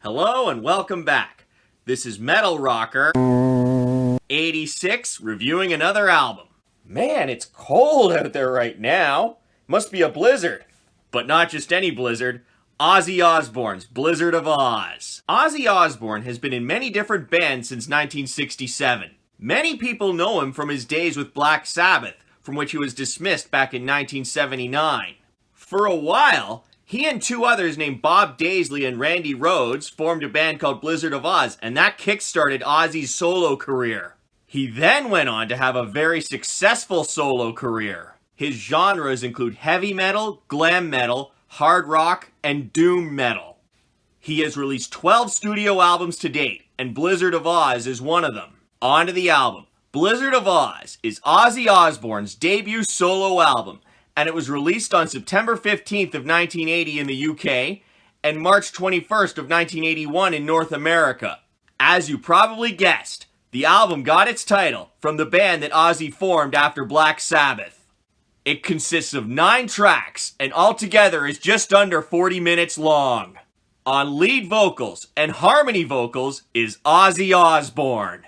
Hello and welcome back. This is Metal Rocker 86 reviewing another album. Man, it's cold out there right now. Must be a blizzard. But not just any blizzard. Ozzy Osbourne's Blizzard of Ozz. Ozzy Osbourne has been in many different bands since 1967. Many people know him from his days with Black Sabbath, from which he was dismissed back in 1979. For a while, he and two others named Bob Daisley and Randy Rhoads formed a band called Blizzard of Ozz, and that kick-started Ozzy's solo career. He then went on to have a very successful solo career. His genres include heavy metal, glam metal, hard rock, and doom metal. He has released 12 studio albums to date, and Blizzard of Ozz is one of them. On to the album. Blizzard of Ozz is Ozzy Osbourne's debut solo album, and it was released on September 15th of 1980 in the UK and March 21st of 1981 in North America. As you probably guessed, the album got its title from the band that Ozzy formed after Black Sabbath. It consists of 9 tracks and altogether is just under 40 minutes long. On lead vocals and harmony vocals is Ozzy Osbourne.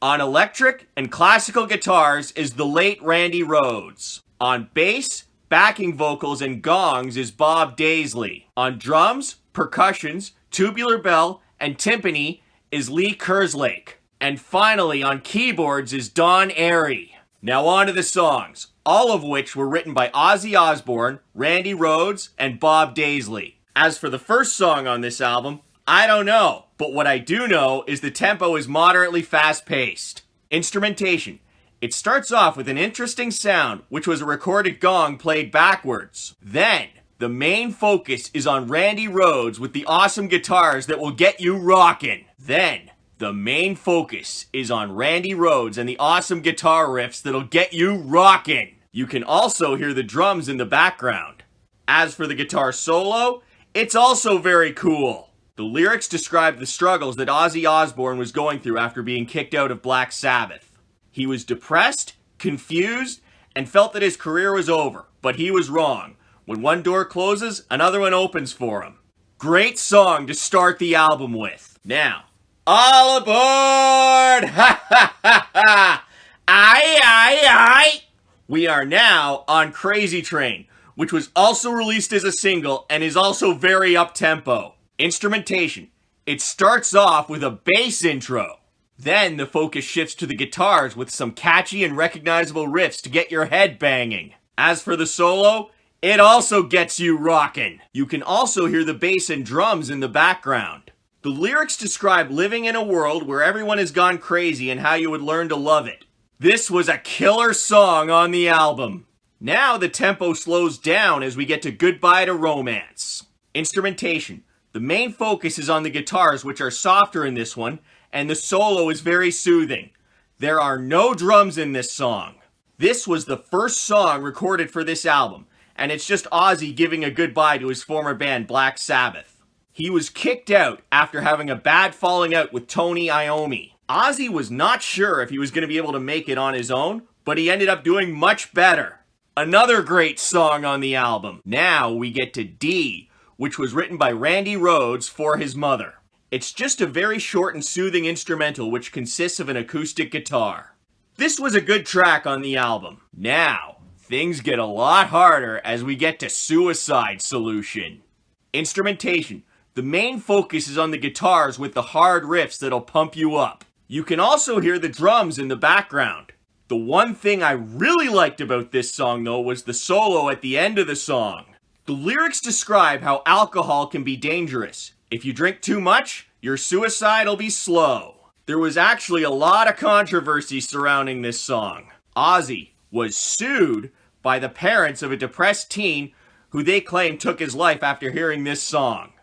On electric and classical guitars is the late Randy Rhoads. On bass, backing vocals, and gongs is Bob Daisley. On drums, percussions, tubular bell, and timpani is Lee Kerslake. And finally, on keyboards is Don Airey. Now on to the songs, all of which were written by Ozzy Osbourne, Randy Rhoads, and Bob Daisley. As for the first song on this album, I don't know, but what I do know is the tempo is moderately fast-paced. Instrumentation. It starts off with an interesting sound, which was a recorded gong played backwards. Then, the main focus is on Randy Rhoads with the awesome guitars that will get you rockin'. Then, the main focus is on Randy Rhoads and the awesome guitar riffs that'll get you rockin'. You can also hear the drums in the background. As for the guitar solo, it's also very cool. The lyrics describe the struggles that Ozzy Osbourne was going through after being kicked out of Black Sabbath. He was depressed, confused, and felt that his career was over, but he was wrong. When one door closes, another one opens for him. Great song to start the album with. Now, all aboard! Ha ha ha ha! Aye, aye, aye! We are now on Crazy Train, which was also released as a single and is also very up-tempo. Instrumentation. It starts off with a bass intro. Then the focus shifts to the guitars with some catchy and recognizable riffs to get your head banging. As for the solo, it also gets you rockin'. You can also hear the bass and drums in the background. The lyrics describe living in a world where everyone has gone crazy and how you would learn to love it. This was a killer song on the album. Now the tempo slows down as we get to Goodbye to Romance. Instrumentation. The main focus is on the guitars, which are softer in this one, and the solo is very soothing. There are no drums in this song. This was the first song recorded for this album, and it's just Ozzy giving a goodbye to his former band Black Sabbath. He was kicked out after having a bad falling out with Tony Iommi. Ozzy was not sure if he was going to be able to make it on his own, but he ended up doing much better. Another great song on the album. Now we get to D, which was written by Randy Rhoads for his mother. It's just a very short and soothing instrumental which consists of an acoustic guitar. This was a good track on the album. Now, things get a lot harder as we get to Suicide Solution. Instrumentation. The main focus is on the guitars with the hard riffs that'll pump you up. You can also hear the drums in the background. The one thing I really liked about this song though was the solo at the end of the song. The lyrics describe how alcohol can be dangerous. If you drink too much, your suicide'll be slow. There was actually a lot of controversy surrounding this song. Ozzy was sued by the parents of a depressed teen who they claim took his life after hearing this song.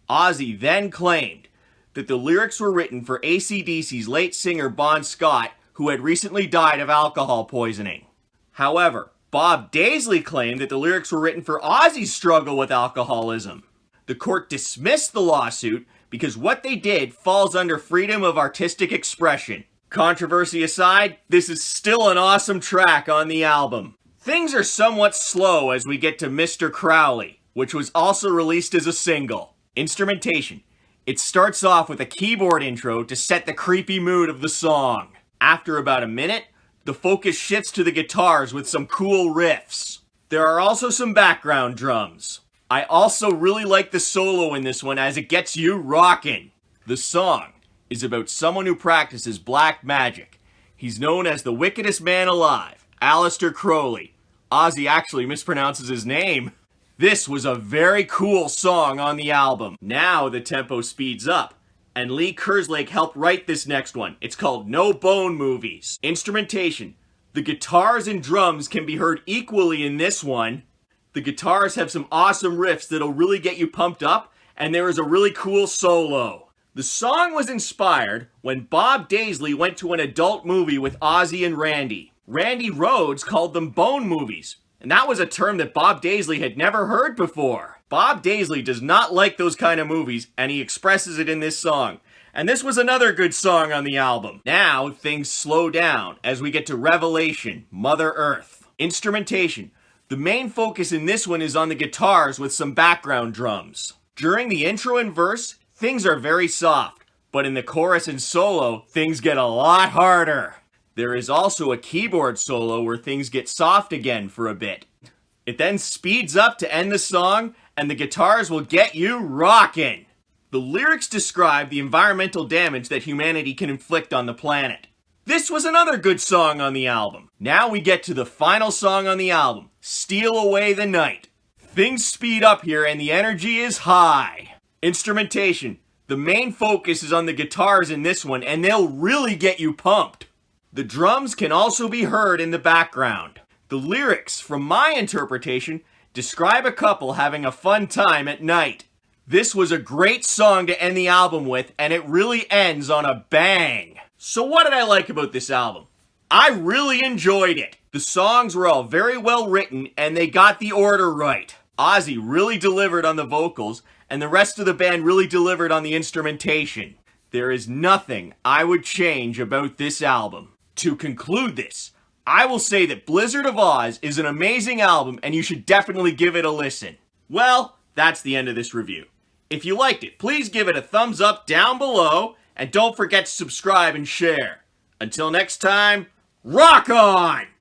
Ozzy then claimed that the lyrics were written for AC/DC's late singer Bon Scott, who had recently died of alcohol poisoning. However, Bob Daisley claimed that the lyrics were written for Ozzy's struggle with alcoholism. The court dismissed the lawsuit because what they did falls under freedom of artistic expression. Controversy aside, this is still an awesome track on the album. Things are somewhat slow as we get to Mr. Crowley, which was also released as a single. Instrumentation. It starts off with a keyboard intro to set the creepy mood of the song. After about a minute, the focus shifts to the guitars with some cool riffs. There are also some background drums. I also really like the solo in this one as it gets you rockin'. The song is about someone who practices black magic. He's known as the wickedest man alive, Aleister Crowley. Ozzy actually mispronounces his name. This was a very cool song on the album. Now the tempo speeds up, and Lee Kerslake helped write this next one. It's called No Bone Movies. Instrumentation. The guitars and drums can be heard equally in this one. The guitars have some awesome riffs that'll really get you pumped up, and there is a really cool solo. The song was inspired when Bob Daisley went to an adult movie with Ozzy and Randy. Randy Rhoads called them bone movies, and that was a term that Bob Daisley had never heard before. Bob Daisley does not like those kind of movies, and he expresses it in this song. And this was another good song on the album. Now things slow down as we get to Revelation, Mother Earth. Instrumentation. The main focus in this one is on the guitars with some background drums. During the intro and verse, things are very soft, but in the chorus and solo, things get a lot harder. There is also a keyboard solo where things get soft again for a bit. It then speeds up to end the song, and the guitars will get you rockin'. The lyrics describe the environmental damage that humanity can inflict on the planet. This was another good song on the album. Now we get to the final song on the album, Steal Away the Night. Things speed up here and the energy is high. Instrumentation. The main focus is on the guitars in this one, and they'll really get you pumped. The drums can also be heard in the background. The lyrics, from my interpretation, describe a couple having a fun time at night. This was a great song to end the album with, and it really ends on a bang. So what did I like about this album? I really enjoyed it. The songs were all very well written, and they got the order right. Ozzy really delivered on the vocals, and the rest of the band really delivered on the instrumentation. There is nothing I would change about this album. To conclude this, I will say that Blizzard of Ozz is an amazing album and you should definitely give it a listen. Well, that's the end of this review. If you liked it, please give it a thumbs up down below and don't forget to subscribe and share. Until next time, rock on!